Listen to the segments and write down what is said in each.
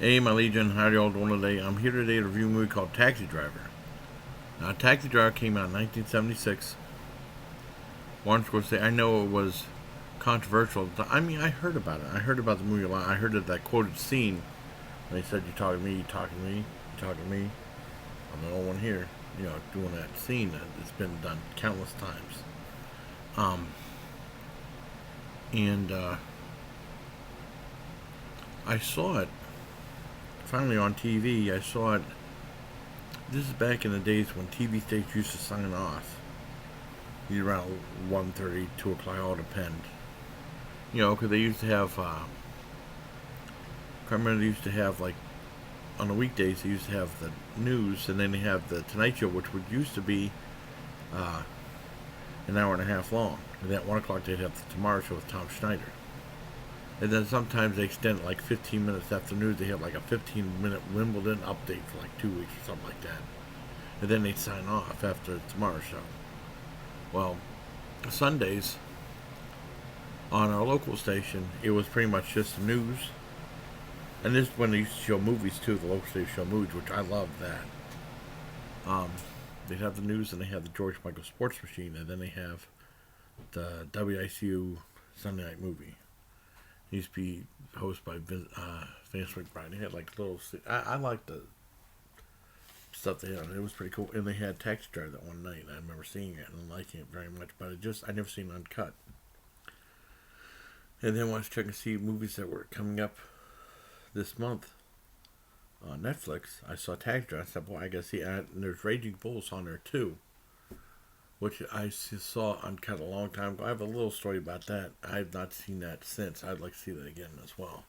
Hey, my Legion, how y'all doing today? I'm here today to review a movie called Taxi Driver. Now, Taxi Driver came out in 1976. Martin Scorsese, I know it was controversial. I mean, I heard about it. I heard about the movie a lot. I heard of that quoted scene when they said, "You talking to me? You talking to me? You talking to me?" I'm the only one here, doing that scene. It's been done countless times. Um, and I saw it finally on TV. I saw it. This is back in the days when TV stations used to sign off. Around 1:30, 2 o'clock, all depend. Because they used to have, I remember they used to have, like, on the weekdays, they used to have the news, and then they have the Tonight Show, which would used to be uh, an hour and a half long. And at 1 o'clock, they'd have the Tomorrow Show with Tom Schneider. And then sometimes they extend it like 15 minutes after news. They have like a 15-minute Wimbledon update for like 2 weeks or something like that. And then they'd sign off after the Tomorrow Show. Well, Sundays on our local station, it was pretty much just the news. And this is when they used to show movies too. The local station show movies, which I love that. They'd have the news, and they have the George Michael Sports Machine, and then they have the WICU Sunday Night Movie. It used to be hosted by Vince McBride. They had like little. I liked the stuff they had. It was pretty cool. And they had Taxi Driver that one night. And I remember seeing it and liking it very much. But I never seen it uncut. And then when I was checking to see movies that were coming up this month on Netflix, I saw Taxi Driver. I said, "Boy, I gotta see it." And there's Raging Bulls on there too, which I saw uncut a long time ago. I have a little story about that. I have not seen that since. I'd like to see that again as well.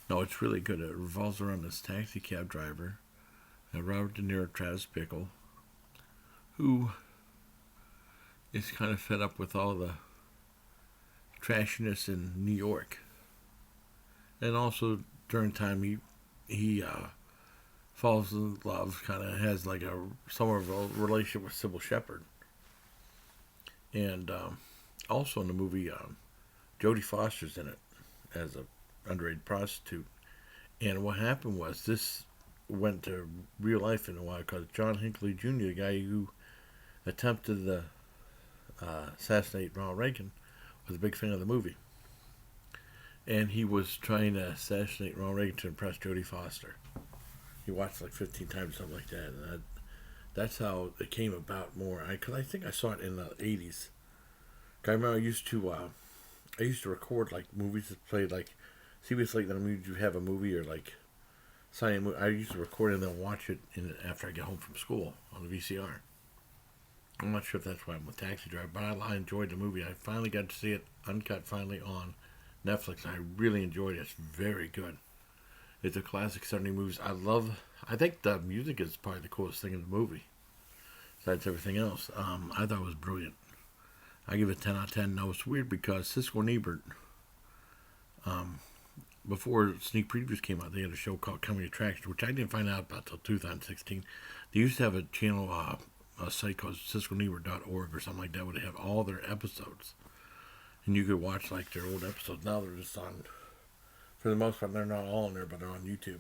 No, it's really good. It revolves around this taxi cab driver, Robert De Niro, Travis Bickle, who is kind of fed up with all the trashiness in New York. And also during time he falls in love, kind of has like a somewhat of a relationship with Sybil Shepherd. And also in the movie, Jodie Foster's in it as a underage prostitute. And what happened was this went to real life in a while because John Hinckley Jr., the guy who attempted to assassinate Ronald Reagan, was a big fan of the movie. And he was trying to assassinate Ronald Reagan to impress Jodie Foster. He watched like 15 times, something like that. And that's how it came about more. Because I think I saw it in the 80s. I remember I used to record like movies that played like CBS like then you have a movie or like sign a movie. I used to record it and then watch it after I get home from school on the VCR. I'm not sure if that's why I'm with Taxi Driver, but I enjoyed the movie. I finally got to see it uncut finally on Netflix. I really enjoyed it. It's very good. It's a classic 70s movies. I think the music is probably the coolest thing in the movie. Besides everything else. I thought it was brilliant. I give it 10 out of 10. Now, it's weird because Siskel and Ebert, before sneak previews came out, they had a show called Coming Attractions, which I didn't find out about until 2016. They used to have a channel, a site called siskelandebert.org or something like that, where they have all their episodes. And you could watch like their old episodes. Now they're just on, for the most part, they're not all on there, but they're on YouTube.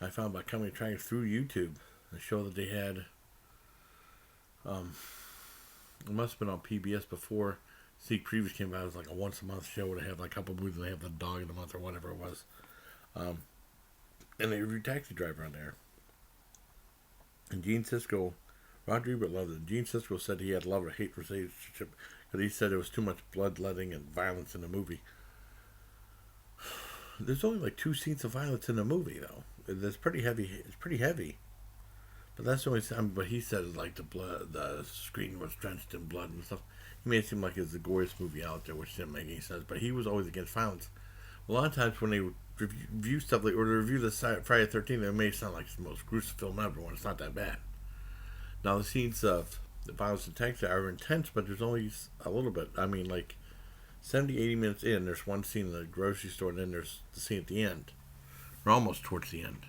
I found about Coming Attractions through YouTube, the show that they had. It must have been on PBS before Sneak Previews came out. It was like a once a month show where they had like a couple movies and they have the dog of the month or whatever it was. And they reviewed Taxi Driver on there. And Gene Siskel, Roger Ebert loved it. Gene Siskel said he had a love or hate relationship because he said there was too much bloodletting and violence in the movie. There's only like 2 scenes of violence in the movie though. It's pretty heavy. It's pretty heavy. But that's the only time. But he said like the screen was drenched in blood and stuff. He made it seem like it was the goriest movie out there, which didn't make any sense. But he was always against violence. A lot of times when they review stuff like or review the Friday the 13th, it may sound like it's the most gruesome film ever when it's not that bad. Now the scenes of the violence in Texas are intense, but there's only a little bit. I mean, like 70, 80 minutes in, there's one scene in the grocery store, and then there's the scene at the end. We're almost towards the end.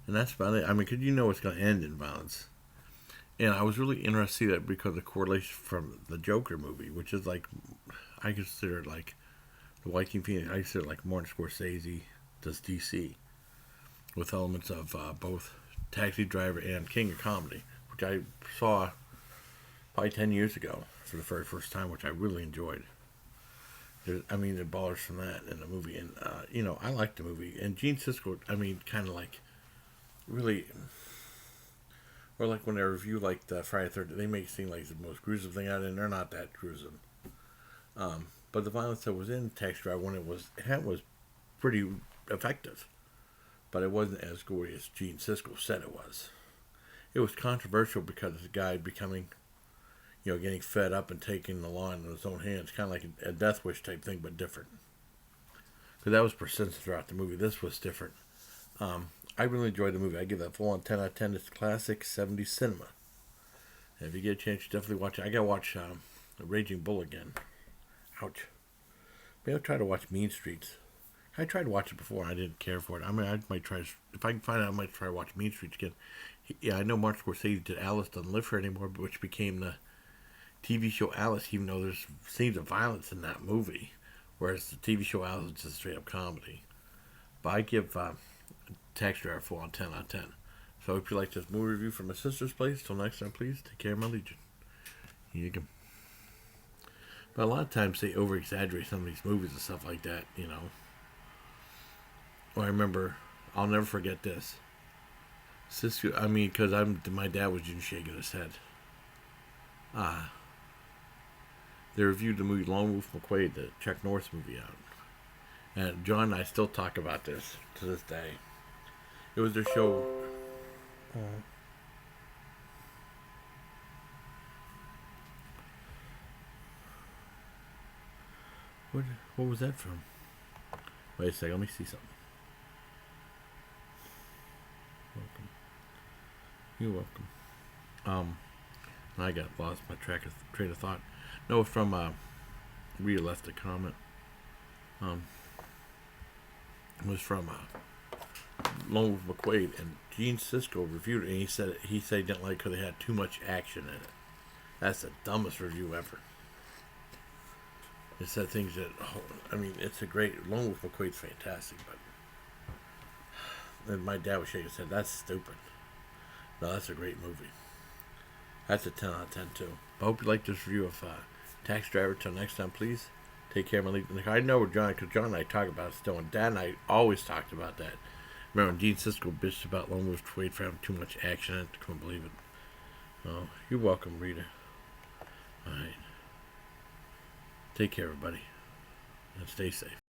And that's about it. I mean, because you know it's going to end in violence. And I was really interested to see that because of the correlation from the Joker movie, which is like, I consider like the Joaquin Phoenix, I consider like Martin Scorsese does DC. with elements of both Taxi Driver and King of Comedy, which I saw probably 10 years ago for the very first time, which I really enjoyed. The ballers from that in the movie, and I liked the movie. And Gene Siskel, kind of like really, or like when they review like the Friday 13th, they make it seem like it's the most gruesome thing out, and they're not that gruesome. But the violence that was in Taxi Driver when it was pretty effective, but it wasn't as gory as Gene Siskel said it was. It was controversial because the guy becoming, getting fed up and taking the law into his own hands, kind of like a death wish type thing, but different. Because that was persistent throughout the movie. This was different. I really enjoyed the movie. I give that full on 10 out of 10. It's classic 70s cinema. And if you get a chance, you definitely watch it. I gotta watch Raging Bull again. Ouch. Maybe I'll try to watch Mean Streets. I tried to watch it before and I didn't care for it. I might try, if I can find it, I might try to watch Mean Streets again. I know Martin Scorsese did Alice Doesn't Live Here Anymore, which became the TV show Alice, even though there's scenes of violence in that movie, whereas the TV show Alice is just straight up comedy. But I give Taxi Driver full on 10 out of 10. So I hope you like this movie review from my sister's place. Till next time, please take care of my legion. Here you go. But a lot of times they over exaggerate some of these movies and stuff like that, Well, I remember, I'll never forget this. Sister, because my dad was just shaking his head. They reviewed the movie Lone Wolf McQuade, the Chuck Norris movie out. And John and I still talk about this to this day. It was their show. What was that from? Wait a second, let me see something. Welcome. You're welcome. I got lost my train of thought. No, it's from Rhea left a comment. It was from Lone Wolf McQuade, and Gene Siskel reviewed it, and he said he didn't like because they had too much action in it. That's the dumbest review ever. It said things that it's a great Lone Wolf McQuade's fantastic, but and my dad was shaking his head. That's stupid. No, that's a great movie. That's a 10 out of 10 too. I hope you like this review of Taxi Driver. Till next time, please take care of my legion. I know we're John, because John and I talk about it still, and Dad and I always talked about that. Remember when Gene Siskel bitched about Lone Wolf McQuade for having too much action in it? Couldn't believe it. Oh, you're welcome, Rita. Alright. Take care, everybody. And stay safe.